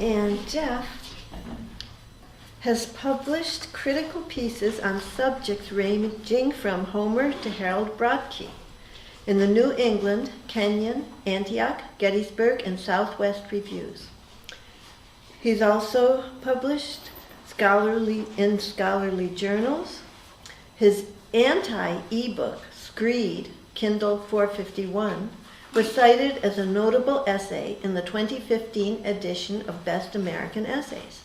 And Jeff has published critical pieces on subjects ranging from Homer to Harold Brodkey in the New England, Kenyon, Antioch, Gettysburg, and Southwest Reviews. He's also published in scholarly journals. His anti-ebook, Screed, Kindle 451, was cited as a notable essay in the 2015 edition of Best American Essays.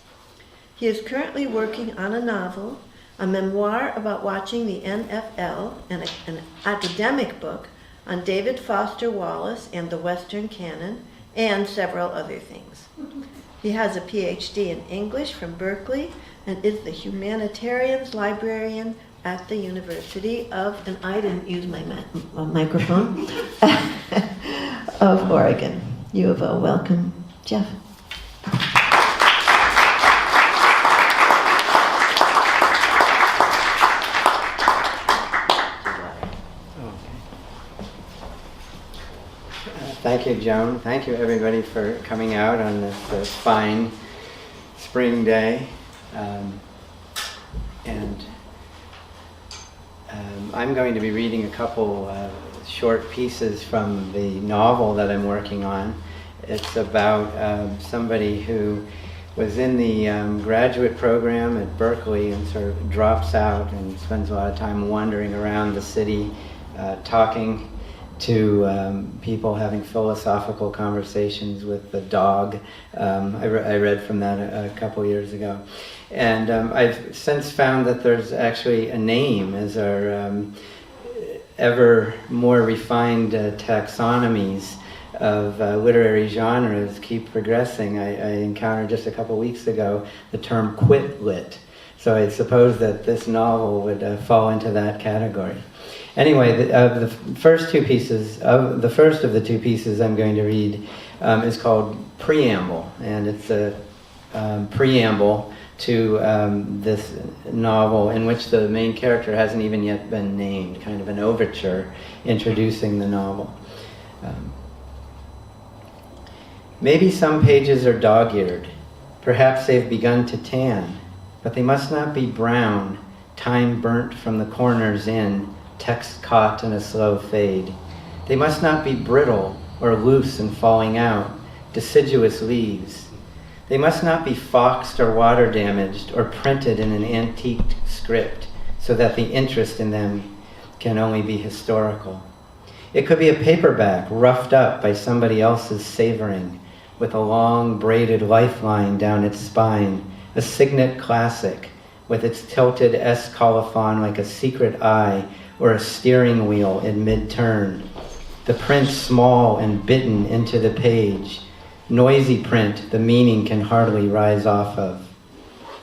He is currently working on a novel, a memoir about watching the NFL, and an academic book on David Foster Wallace and the Western canon, and several other things. He has a PhD in English from Berkeley and is the humanitarians librarian at the University of, and I didn't use my microphone, of Oregon. U of O. Welcome, Jeff. Thank you, Joan. Thank you, everybody, for coming out on this fine spring day. I'm going to be reading a couple short pieces from the novel that I'm working on. It's about somebody who was in the graduate program at Berkeley and sort of drops out and spends a lot of time wandering around the city talking to people, having philosophical conversations with the dog. I read from that a couple years ago. And I've since found that there's actually a name, as our ever more refined taxonomies of literary genres keep progressing. I encountered just a couple weeks ago the term quit-lit. So I suppose that this novel would fall into that category. Anyway, the first two pieces, the first of the two pieces I'm going to read is called Preamble, and it's a preamble to this novel in which the main character hasn't even yet been named, kind of an overture introducing the novel. Maybe some pages are dog-eared. Perhaps they've begun to tan, but they must not be brown, time burnt from the corners in, text caught in a slow fade. They must not be brittle or loose and falling out, deciduous leaves. They must not be foxed or water damaged or printed in an antiqued script so that the interest in them can only be historical. It could be a paperback roughed up by somebody else's savoring with a long braided lifeline down its spine, a signet classic with its tilted S colophon like a secret eye or a steering wheel in mid-turn. The print small and bitten into the page. Noisy print the meaning can hardly rise off of.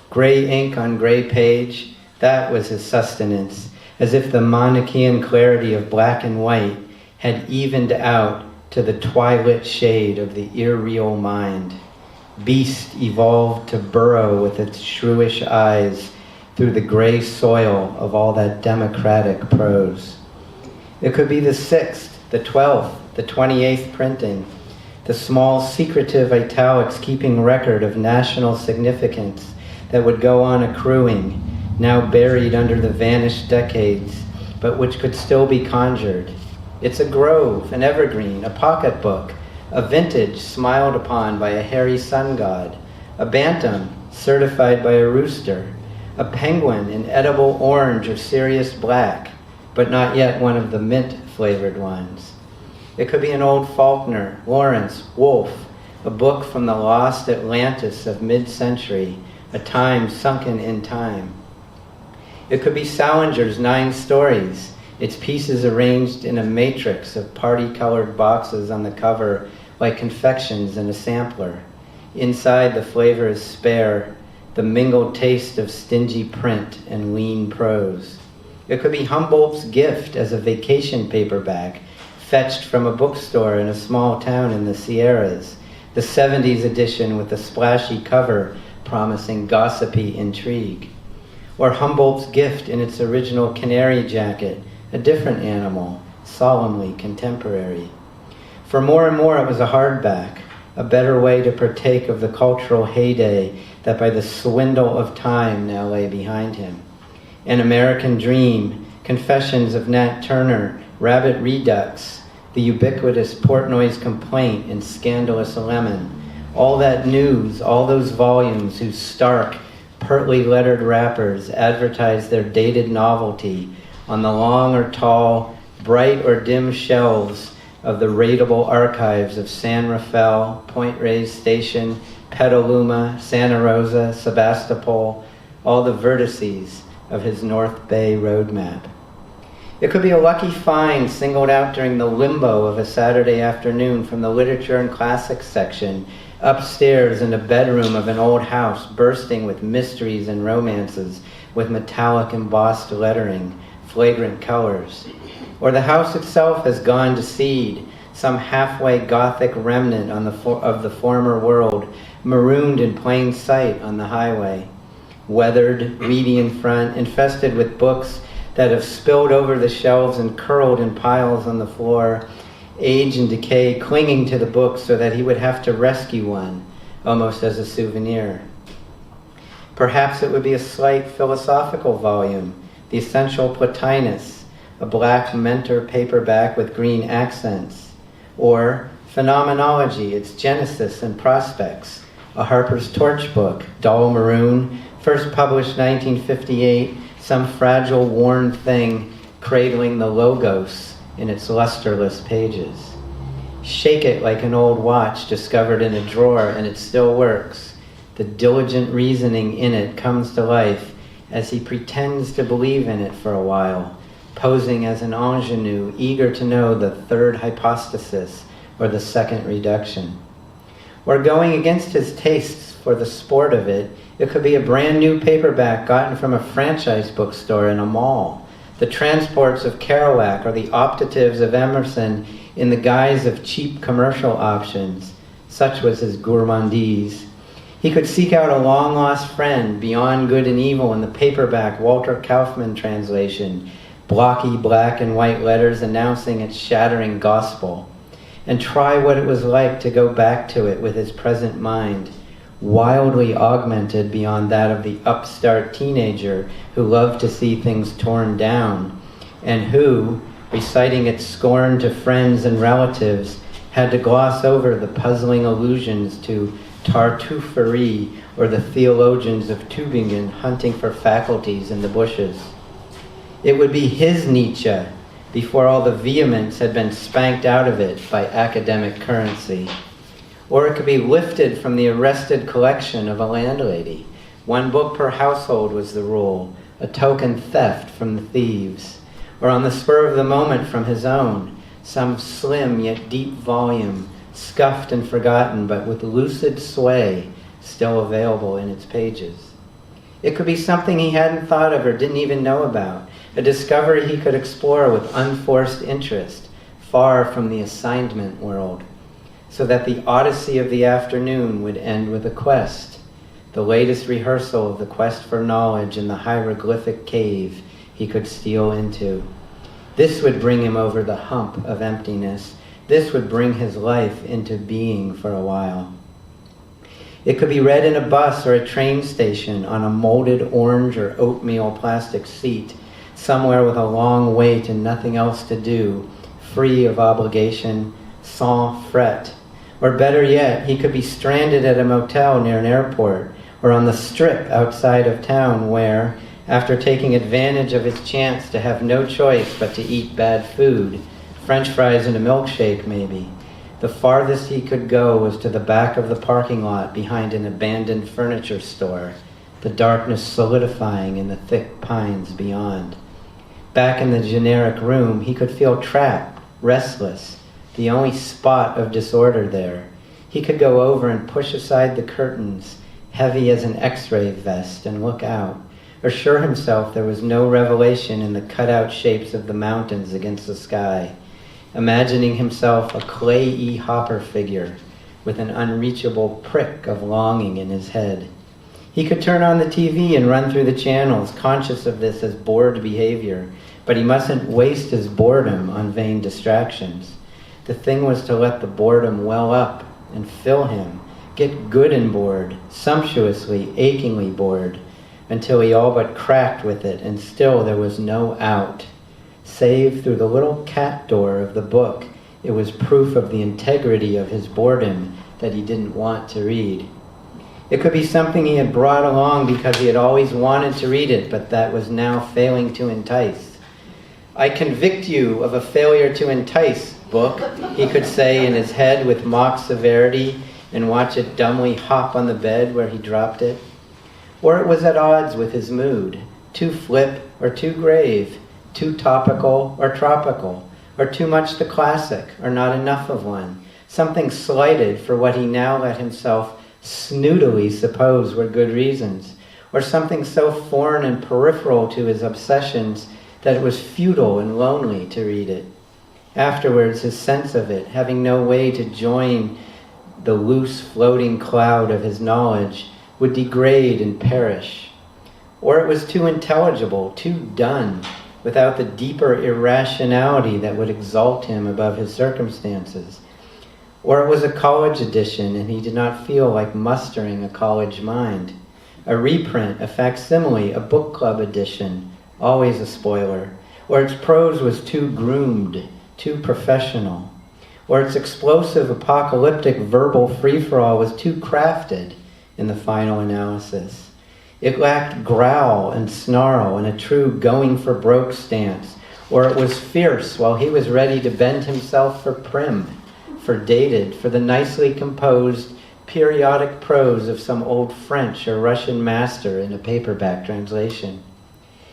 Gray ink on gray page, that was his sustenance, as if the Manichaean clarity of black and white had evened out to the twilit shade of the irreal mind. Beast evolved to burrow with its shrewish eyes through the gray soil of all that democratic prose. It could be the 6th, the 12th, the 28th printing, the small secretive italics keeping record of national significance that would go on accruing, now buried under the vanished decades, but which could still be conjured. It's a grove, an evergreen, a pocketbook, a vintage smiled upon by a hairy sun god, a bantam certified by a rooster, a penguin in edible orange or Sirius black, but not yet one of the mint-flavored ones. It could be an old Faulkner, Lawrence, Wolfe, a book from the lost Atlantis of mid-century, a time sunken in time. It could be Salinger's 9 Stories, its pieces arranged in a matrix of party-colored boxes on the cover like confections in a sampler. Inside, the flavor is spare, the mingled taste of stingy print and lean prose. It could be Humboldt's Gift as a vacation paperback, fetched from a bookstore in a small town in the Sierras, the 70s edition with a splashy cover promising gossipy intrigue. Or Humboldt's Gift in its original canary jacket, a different animal, solemnly contemporary. For more and more it was a hardback, a better way to partake of the cultural heyday that by the swindle of time now lay behind him. An American Dream, Confessions of Nat Turner, Rabbit Redux, the ubiquitous Portnoy's Complaint, and Scandalous Lemon. All that news, all those volumes whose stark, pertly lettered wrappers advertise their dated novelty on the long or tall, bright or dim shelves of the raidable archives of San Rafael, Point Reyes Station, Petaluma, Santa Rosa, Sebastopol, all the vertices of his North Bay roadmap. It could be a lucky find singled out during the limbo of a Saturday afternoon from the literature and classics section, upstairs in a bedroom of an old house bursting with mysteries and romances, with metallic embossed lettering, flagrant colors. Or the house itself has gone to seed, some halfway Gothic remnant of the former world, marooned in plain sight on the highway. Weathered, weedy in front, infested with books that have spilled over the shelves and curled in piles on the floor, age and decay clinging to the books so that he would have to rescue one, almost as a souvenir. Perhaps it would be a slight philosophical volume, The Essential Plotinus, a black Mentor paperback with green accents, or Phenomenology, its genesis and prospects, a Harper's Torch book, dull maroon, first published 1958, some fragile, worn thing cradling the Logos in its lusterless pages. Shake it like an old watch discovered in a drawer and it still works. The diligent reasoning in it comes to life as he pretends to believe in it for a while, posing as an ingenue, eager to know the third hypostasis or the second reduction. Or going against his tastes for the sport of it, it could be a brand new paperback gotten from a franchise bookstore in a mall, the transports of Kerouac or the optatives of Emerson in the guise of cheap commercial options. Such was his gourmandise. He could seek out a long-lost friend, Beyond Good and Evil, in the paperback Walter Kaufman translation, blocky black and white letters announcing its shattering gospel, and try what it was like to go back to it with his present mind, wildly augmented beyond that of the upstart teenager who loved to see things torn down, and who, reciting its scorn to friends and relatives, had to gloss over the puzzling allusions to Tartuffery or the theologians of Tübingen hunting for faculties in the bushes. It would be his Nietzsche before all the vehemence had been spanked out of it by academic currency. Or it could be lifted from the arrested collection of a landlady. One book per household was the rule, a token theft from the thieves. Or on the spur of the moment from his own, some slim yet deep volume, scuffed and forgotten, but with lucid sway still available in its pages. It could be something he hadn't thought of or didn't even know about, a discovery he could explore with unforced interest, far from the assignment world, so that the odyssey of the afternoon would end with a quest, the latest rehearsal of the quest for knowledge in the hieroglyphic cave he could steal into. This would bring him over the hump of emptiness. This would bring his life into being for a while. It could be read in a bus or a train station on a molded orange or oatmeal plastic seat, somewhere with a long wait and nothing else to do, free of obligation, sans fret. Or better yet, he could be stranded at a motel near an airport or on the strip outside of town where, after taking advantage of his chance to have no choice but to eat bad food, French fries and a milkshake maybe, the farthest he could go was to the back of the parking lot behind an abandoned furniture store, the darkness solidifying in the thick pines beyond. Back in the generic room, he could feel trapped, restless, the only spot of disorder there. He could go over and push aside the curtains, heavy as an X-ray vest, and look out, assure himself there was no revelation in the cut-out shapes of the mountains against the sky, imagining himself a Clay E. Hopper figure with an unreachable prick of longing in his head. He could turn on the TV and run through the channels, conscious of this as bored behavior, but he mustn't waste his boredom on vain distractions. The thing was to let the boredom well up and fill him, get good and bored, sumptuously, achingly bored, until he all but cracked with it, and still there was no out. Save through the little cat door of the book, it was proof of the integrity of his boredom that he didn't want to read. It could be something he had brought along because he had always wanted to read it, but that was now failing to entice. I convict you of a failure to entice, book, he could say in his head with mock severity, and watch it dumbly hop on the bed where he dropped it. Or it was at odds with his mood, too flip or too grave, too topical or tropical, or too much the classic or not enough of one, something slighted for what he now let himself snootily suppose were good reasons, or something so foreign and peripheral to his obsessions that it was futile and lonely to read it. Afterwards, his sense of it, having no way to join the loose floating cloud of his knowledge, would degrade and perish. Or it was too intelligible, too done, without the deeper irrationality that would exalt him above his circumstances. Or it was a college edition, and he did not feel like mustering a college mind. A reprint, a facsimile, a book club edition, always a spoiler. Or its prose was too groomed, too professional. Or its explosive, apocalyptic verbal free-for-all was too crafted in the final analysis. It lacked growl and snarl and a true going-for-broke stance. Or it was fierce while he was ready to bend himself for prim, for dated, for the nicely composed, periodic prose of some old French or Russian master in a paperback translation.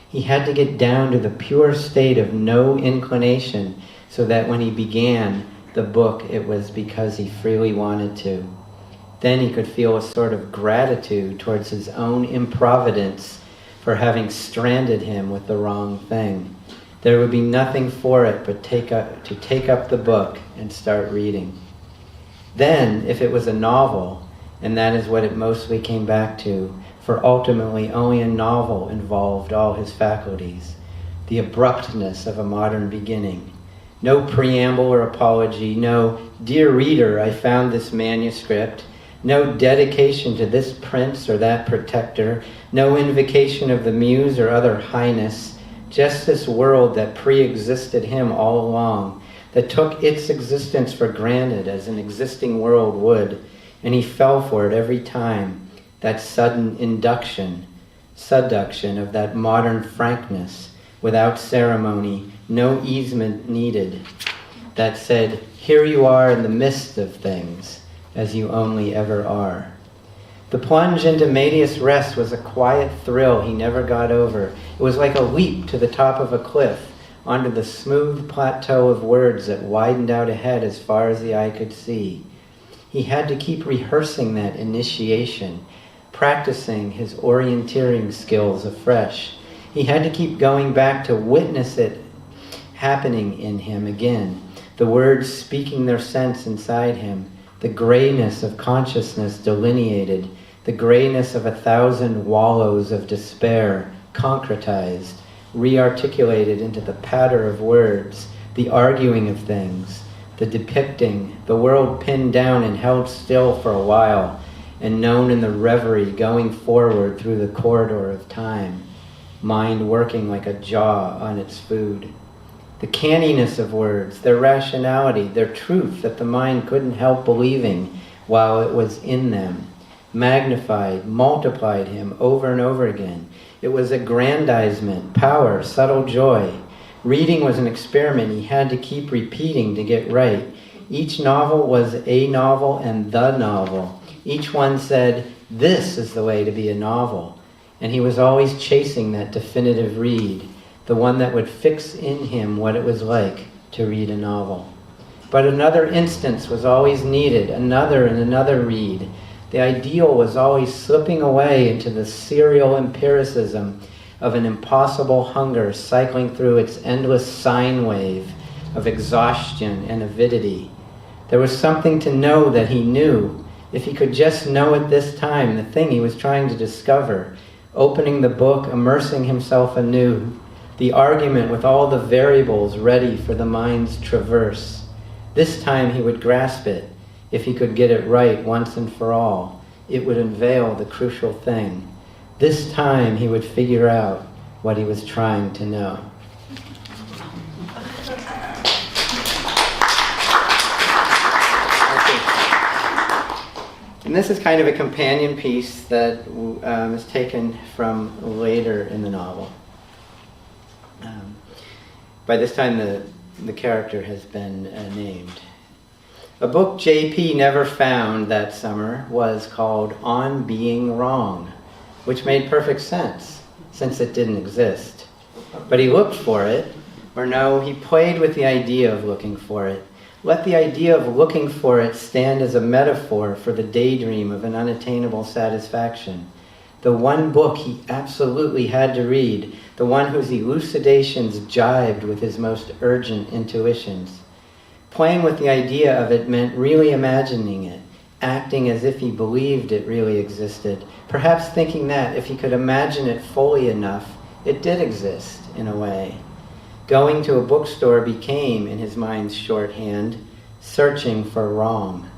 He had to get down to the pure state of no inclination so that when he began the book, it was because he freely wanted to. Then he could feel a sort of gratitude towards his own improvidence for having stranded him with the wrong thing. There would be nothing for it but to take up the book and start reading. Then, if it was a novel, and that is what it mostly came back to, for ultimately only a novel involved all his faculties, the abruptness of a modern beginning. No preamble or apology, no, "Dear reader, I found this manuscript," no dedication to this prince or that protector, no invocation of the muse or other highness, just this world that pre-existed him all along, that took its existence for granted as an existing world would, and he fell for it every time, that sudden seduction of that modern frankness, without ceremony, no easement needed, that said, "Here you are in the midst of things, as you only ever are." The plunge into Medias Res was a quiet thrill he never got over. It was like a leap to the top of a cliff, onto the smooth plateau of words that widened out ahead as far as the eye could see. He had to keep rehearsing that initiation, practicing his orienteering skills afresh. He had to keep going back to witness it happening in him again, the words speaking their sense inside him, the grayness of consciousness delineated, the grayness of 1,000 wallows of despair concretized, rearticulated into the patter of words, the arguing of things, the depicting, the world pinned down and held still for a while, and known in the reverie going forward through the corridor of time, mind working like a jaw on its food. The canniness of words, their rationality, their truth that the mind couldn't help believing while it was in them, magnified, multiplied him over and over again. It was aggrandizement, power, subtle joy. Reading was an experiment he had to keep repeating to get right. Each novel was a novel and the novel. Each one said, "This is the way to be a novel." And he was always chasing that definitive read, the one that would fix in him what it was like to read a novel. But another instance was always needed, another and another read. The ideal was always slipping away into the serial empiricism of an impossible hunger cycling through its endless sine wave of exhaustion and avidity. There was something to know that he knew, if he could just know at this time the thing he was trying to discover, opening the book, immersing himself anew, the argument with all the variables ready for the mind's traverse. This time he would grasp it. If he could get it right once and for all, it would unveil the crucial thing. This time he would figure out what he was trying to know. And this is kind of a companion piece that is taken from later in the novel. By this time the character has been named. A book J.P. never found that summer was called On Being Wrong, which made perfect sense, since it didn't exist. But he looked for it, or no, he played with the idea of looking for it. Let the idea of looking for it stand as a metaphor for the daydream of an unattainable satisfaction. The one book he absolutely had to read, the one whose elucidations jibed with his most urgent intuitions. Playing with the idea of it meant really imagining it, acting as if he believed it really existed, perhaps thinking that if he could imagine it fully enough, it did exist, in a way. Going to a bookstore became, in his mind's shorthand, searching for wrong.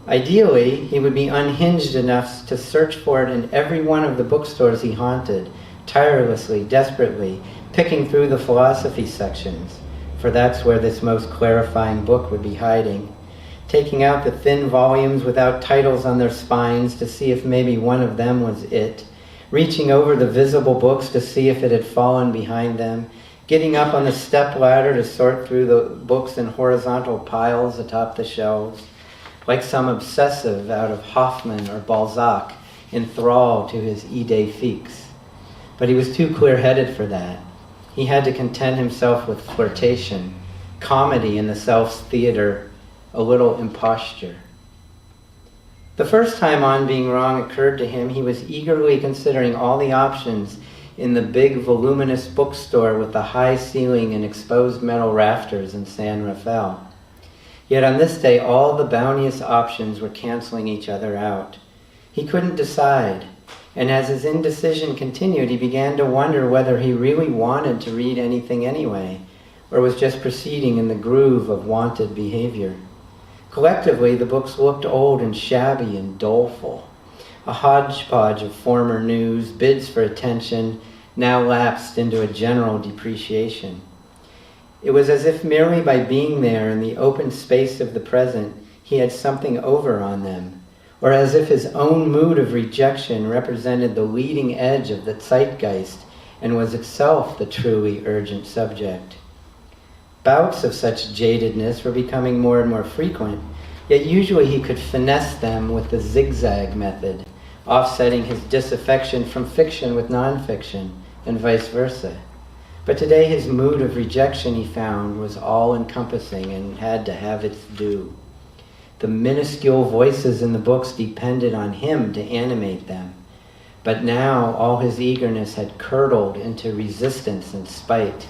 Ideally, he would be unhinged enough to search for it in every one of the bookstores he haunted, tirelessly, desperately, picking through the philosophy sections, for that's where this most clarifying book would be hiding, taking out the thin volumes without titles on their spines to see if maybe one of them was it, reaching over the visible books to see if it had fallen behind them, getting up on the step ladder to sort through the books in horizontal piles atop the shelves, like some obsessive out of Hoffman or Balzac, enthralled to his idée fixe. But he was too clear-headed for that. He had to content himself with flirtation, comedy in the self's theater, a little imposture. The first time On Being Wrong occurred to him, he was eagerly considering all the options in the big, voluminous bookstore with the high ceiling and exposed metal rafters in San Rafael. Yet on this day, all the bounteous options were canceling each other out. He couldn't decide, and as his indecision continued, he began to wonder whether he really wanted to read anything anyway, or was just proceeding in the groove of wanted behavior. Collectively, the books looked old and shabby and doleful, a hodgepodge of former news, bids for attention, now lapsed into a general depreciation. It was as if merely by being there in the open space of the present, he had something over on them, or as if his own mood of rejection represented the leading edge of the zeitgeist and was itself the truly urgent subject. Bouts of such jadedness were becoming more and more frequent, yet usually he could finesse them with the zigzag method, offsetting his disaffection from fiction with nonfiction, and vice versa. But today his mood of rejection, he found, was all-encompassing and had to have its due. The minuscule voices in the books depended on him to animate them. But now all his eagerness had curdled into resistance and spite.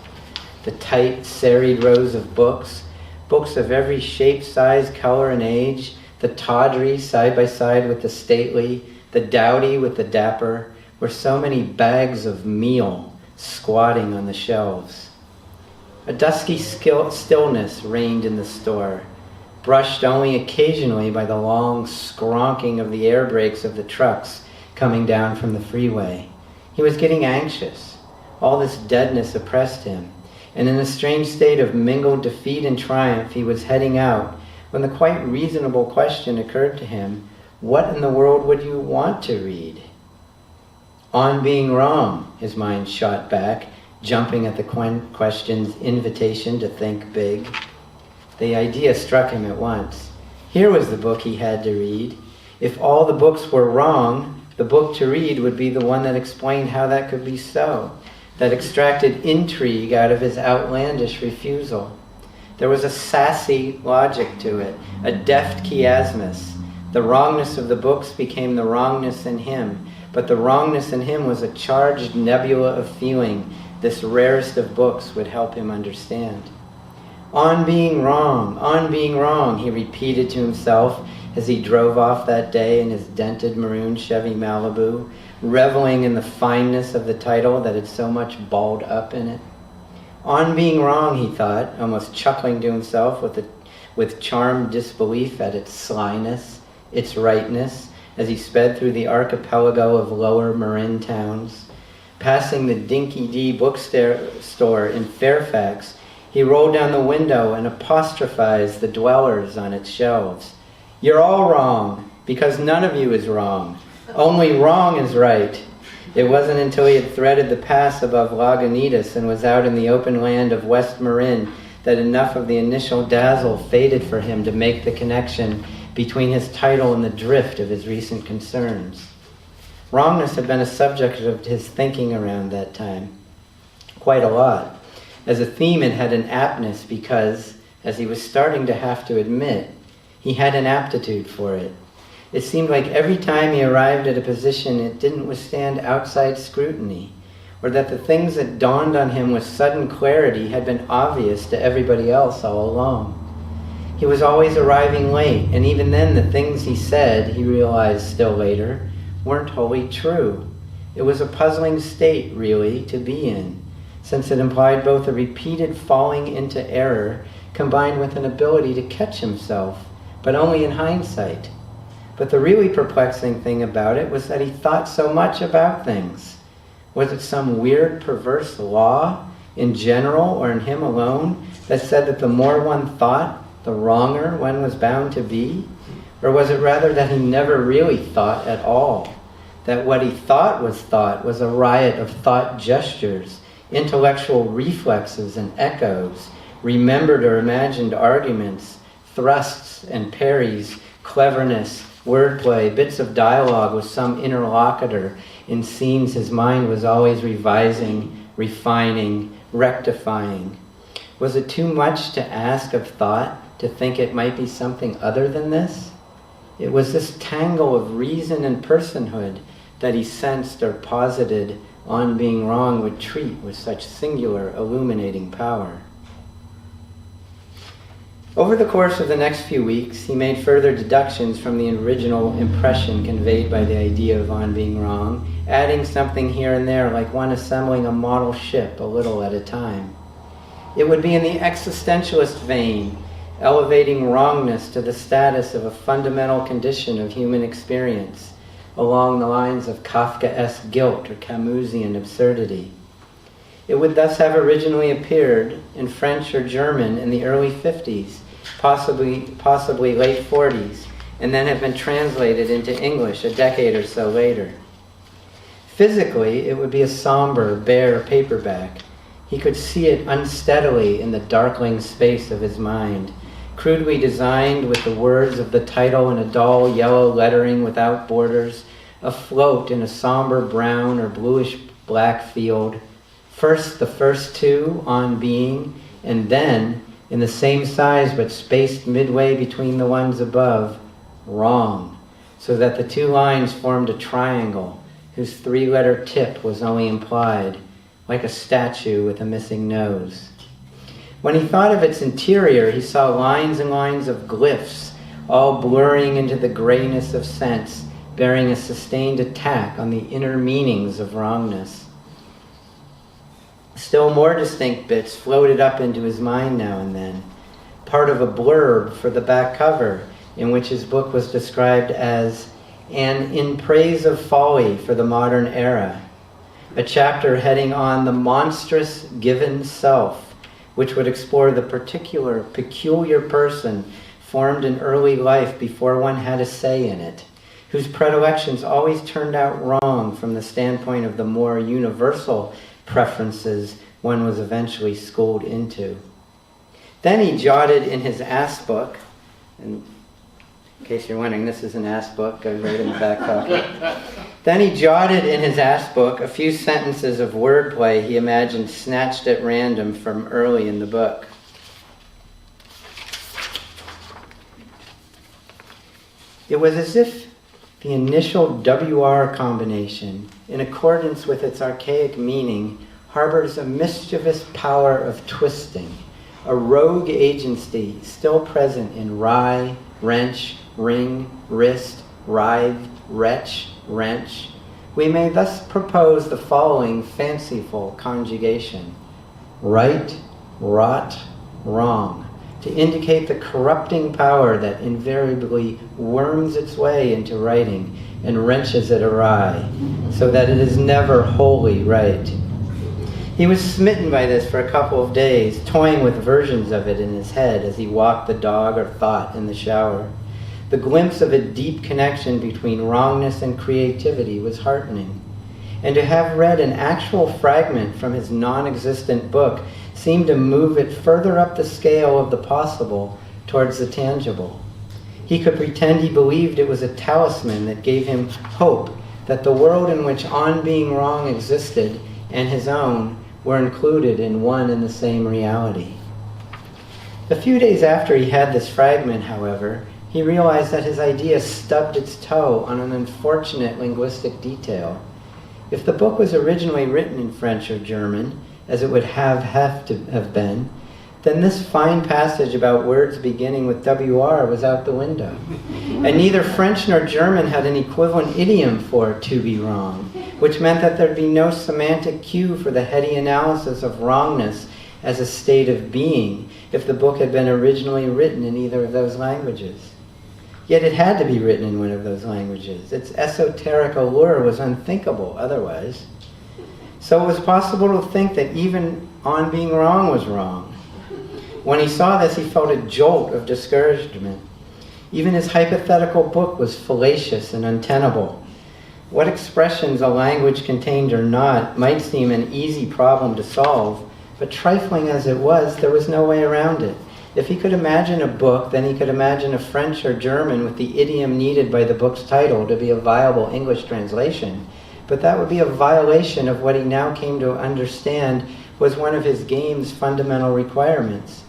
The tight, serried rows of books, books of every shape, size, color, and age, the tawdry side by side with the stately, the dowdy with the dapper, were so many bags of meal squatting on the shelves. A dusky stillness reigned in the store, brushed only occasionally by the long skronking of the air brakes of the trucks coming down from the freeway. He was getting anxious. All this deadness oppressed him, and in a strange state of mingled defeat and triumph, he was heading out when the quite reasonable question occurred to him, what in the world would you want to read? On Being Wrong, his mind shot back, jumping at the question's invitation to think big. The idea struck him at once. Here was the book he had to read. If all the books were wrong, the book to read would be the one that explained how that could be so, that extracted intrigue out of his outlandish refusal. There was a sassy logic to it, a deft chiasmus. The wrongness of the books became the wrongness in him, but the wrongness in him was a charged nebula of feeling this rarest of books would help him understand. On being wrong, he repeated to himself as he drove off that day in his dented maroon Chevy Malibu, reveling in the fineness of the title that had so much balled up in it. On being wrong, he thought, almost chuckling to himself with with charmed disbelief at its slyness, its rightness, as he sped through the archipelago of lower Marin towns. Passing the Dinky D bookstore in Fairfax, he rolled down the window and apostrophized the dwellers on its shelves. "You're all wrong, because none of you is wrong. Only wrong is right." It wasn't until he had threaded the pass above Lagunitas and was out in the open land of West Marin that enough of the initial dazzle faded for him to make the connection between his title and the drift of his recent concerns. Wrongness had been a subject of his thinking around that time, quite a lot. As a theme, it had an aptness because, as he was starting to have to admit, he had an aptitude for it. It seemed like every time he arrived at a position, it didn't withstand outside scrutiny, or that the things that dawned on him with sudden clarity had been obvious to everybody else all along. He was always arriving late, and even then the things he said, he realized still later, weren't wholly true. It was a puzzling state, really, to be in, since it implied both a repeated falling into error combined with an ability to catch himself, but only in hindsight. But the really perplexing thing about it was that he thought so much about things. Was it some weird, perverse law, in general or in him alone, that said that the more one thought, the wronger one was bound to be? Or was it rather that he never really thought at all? That what he thought was a riot of thought gestures, intellectual reflexes and echoes, remembered or imagined arguments, thrusts and parries, cleverness, wordplay, bits of dialogue with some interlocutor in scenes his mind was always revising, refining, rectifying. Was it too much to ask of thought to think it might be something other than this? It was this tangle of reason and personhood that he sensed or posited On Being Wrong would treat with such singular illuminating power. Over the course of the next few weeks, he made further deductions from the original impression conveyed by the idea of On Being Wrong, adding something here and there like one assembling a model ship a little at a time. It would be in the existentialist vein, elevating wrongness to the status of a fundamental condition of human experience, along the lines of Kafkaesque guilt or Camusian absurdity. It would thus have originally appeared in French or German in the early 50s, possibly late 40s, and then have been translated into English a decade or so later. Physically, it would be a somber, bare paperback. He could see it unsteadily in the darkling space of his mind, crudely designed with the words of the title in a dull yellow lettering without borders, afloat in a somber brown or bluish black field. First, the first two, On Being, and then, in the same size but spaced midway between the ones above, Wrong, so that the two lines formed a triangle whose three-letter tip was only implied, like a statue with a missing nose. When he thought of its interior, he saw lines and lines of glyphs, all blurring into the grayness of sense, bearing a sustained attack on the inner meanings of wrongness. Still more distinct bits floated up into his mind now and then, part of a blurb for the back cover, in which his book was described as an In Praise of Folly for the Modern Era, a chapter heading on the monstrous given self, which would explore the peculiar person formed in early life before one had a say in it, whose predilections always turned out wrong from the standpoint of the more universal preferences one was eventually schooled into. Then he jotted in his ass book, and in case you're wondering, this is an ass book, goes right in the back pocket. Then he jotted in his ass book a few sentences of wordplay he imagined snatched at random from early in the book. It was as if the initial WR combination, in accordance with its archaic meaning, harbors a mischievous power of twisting, a rogue agency still present in rye, wrench, ring, wrist, writhe, wretch, wrench. We may thus propose the following fanciful conjugation: right, rot, wrong, to indicate the corrupting power that invariably worms its way into writing and wrenches it awry, so that it is never wholly right. He was smitten by this for a couple of days, toying with versions of it in his head as he walked the dog or thought in the shower. The glimpse of a deep connection between wrongness and creativity was heartening. And to have read an actual fragment from his non-existent book seemed to move it further up the scale of the possible towards the tangible. He could pretend he believed it was a talisman that gave him hope that the world in which On Being Wrong existed and his own were included in one and the same reality. A few days after he had this fragment, however, he realized that his idea stubbed its toe on an unfortunate linguistic detail. If the book was originally written in French or German, as it would have to have been, then this fine passage about words beginning with WR was out the window. And neither French nor German had an equivalent idiom for to be wrong, which meant that there'd be no semantic cue for the heady analysis of wrongness as a state of being if the book had been originally written in either of those languages. Yet it had to be written in one of those languages. Its esoteric allure was unthinkable otherwise. So it was possible to think that even On Being Wrong was wrong. When he saw this, he felt a jolt of discouragement. Even his hypothetical book was fallacious and untenable. What expressions a language contained or not might seem an easy problem to solve, but trifling as it was, there was no way around it. If he could imagine a book, then he could imagine a French or German with the idiom needed by the book's title to be a viable English translation. But that would be a violation of what he now came to understand was one of his game's fundamental requirements,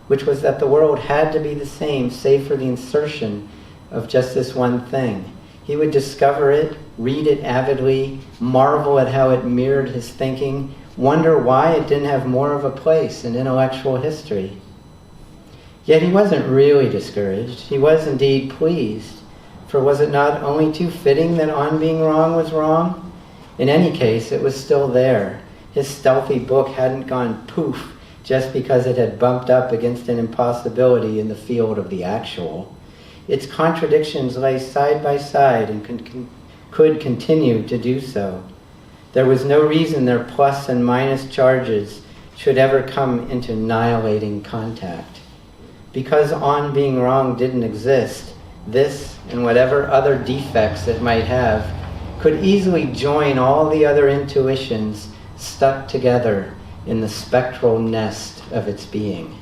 which was that the world had to be the same, save for the insertion of just this one thing. He would discover it, read it avidly, marvel at how it mirrored his thinking, wonder why it didn't have more of a place in intellectual history. Yet he wasn't really discouraged. He was indeed pleased, for was it not only too fitting that On Being Wrong was wrong? In any case, it was still there. His stealthy book hadn't gone poof just because it had bumped up against an impossibility in the field of the actual. Its contradictions lay side by side and could continue to do so. There was no reason their plus and minus charges should ever come into annihilating contact. Because On Being Wrong didn't exist, this and whatever other defects it might have could easily join all the other intuitions stuck together in the spectral nest of its being.